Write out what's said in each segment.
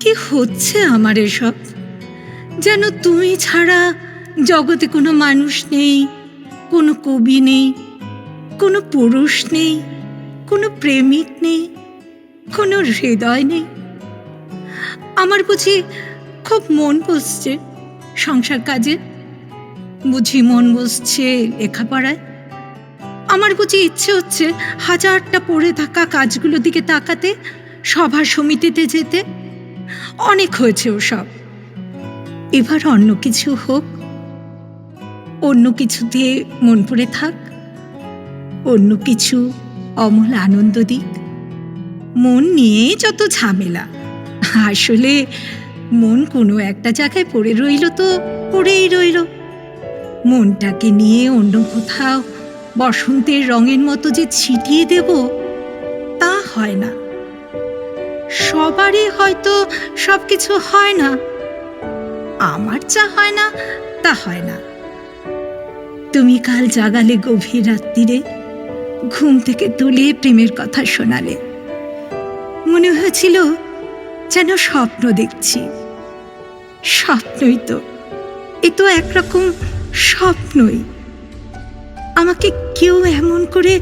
কি হচ্ছে আমার এসব? যেন তুমি ছাড়া জগতে কোনো মানুষ নেই, কোনো কবি নেই, কোনো পুরুষ নেই, কোনো প্রেমিক নেই, কোনো হৃদয় নেই। আমার বুঝি খুব মন বসছে সংসার কাজে, বুঝি মন বসছে লেখাপড়ায়। আমার বুঝি ইচ্ছে হচ্ছে হাজারটা পড়ে থাকা কাজগুলোর দিকে তাকাতে, সভা সমিতিতে যেতে। অনেক হয়েছে ওসব, এবার অন্য কিছু হোক, অন্য কিছুতে মন পড়ে থাক, অন্য কিছু অমল আনন্দ দিক। মন নিয়ে যত ঝামেলা, আসলে মন কোনো একটা জায়গায় পড়ে রইল তো পড়েই রইল। মনটাকে নিয়ে অন্য কোথাও বসন্তের রঙের মতো যে ছিটিয়ে দেব, তা হয় না। সবারই হয়তো সবকিছু হয় না, আমার যা হয় না তা হয় না। তুমি কাল জাগালে গভীর রাত্রিরে, ঘুম থেকে তুলে প্রেমের কথা শোনালে। মনে হয়েছিল যেন স্বপ্ন দেখছি। স্বপ্নই তো, এ তো একরকম স্বপ্নই। আমাকে কেউ এমন করে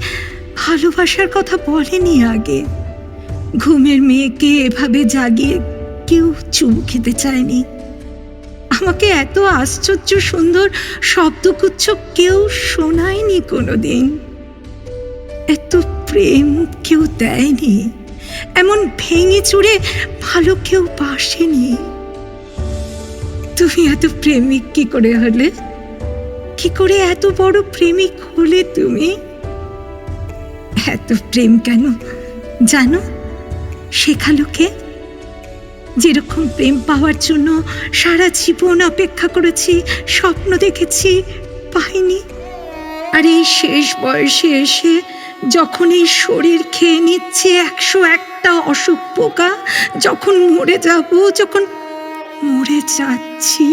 ভালোবাসার কথা বলেনি আগে। ঘুমের মেয়েকে এভাবে জাগিয়ে কেউ চুমু খেতে চায়নি। আমাকে এত আশ্চর্য সুন্দর শব্দগুচ্ছ কেউ শোনায়নি কোনোদিন। এত প্রেম কেউ দেয়নি, এমন ভেঙে চুরে ভালো কেউ বাসেনি। তুমি এত প্রেমিক কি করে হলে? কি করে এত বড় প্রেমিক হলে তুমি? এত প্রেম কেন জানো? শেখালো কে? যেরকম প্রেম পাওয়ার জন্য সারা জীবন অপেক্ষা করেছি, স্বপ্ন দেখেছি, পাইনি। আর এই শেষ বয়সে এসে যখন এই শরীর খেয়ে নিচ্ছে 101টা অসুখ পোকা, যখন মরে যাব, যখন মরে যাচ্ছি,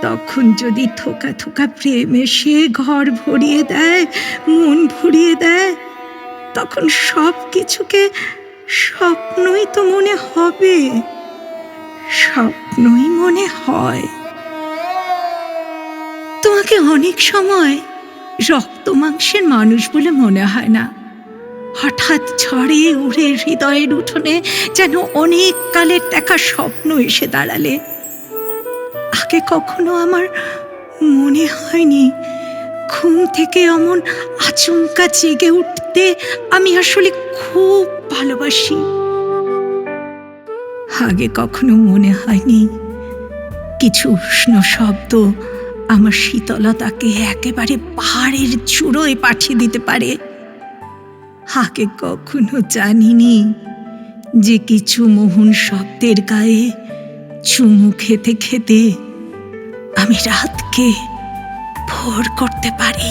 তখন যদি থোকা থোকা প্রেম এসে ঘর ভরিয়ে দেয়, মন ভরিয়ে দেয়, তখন সব কিছুকে স্বপ্নই তো মনে হবে, স্বপ্নই মনে হয়। তোমাকে অনেক সময় রক্ত মাংসের মানুষ বলে মনে হয় না। হঠাৎ ঝড়ে উড়ে হৃদয়ের উঠোনে যেন অনেক কালের দেখা স্বপ্ন এসে দাঁড়ালে। আগে কখনো আমার মনে হয়নি ঘুম থেকে অমন আচমকা জেগে উঠতে আমি আসলে খুব ভালোবাসি। আগে কখনো মনে হয়নি কিছু উষ্ণ শব্দ আমার শীতলতাকে একেবারে পাহাড়ের চূড়োয় পাঠিয়ে দিতে পারে। আগে কখনো জানিনি যে কিছু মোহন শব্দের গায়ে চুমু খেতে খেতে আমি রাতকে ভোর করতে পারি।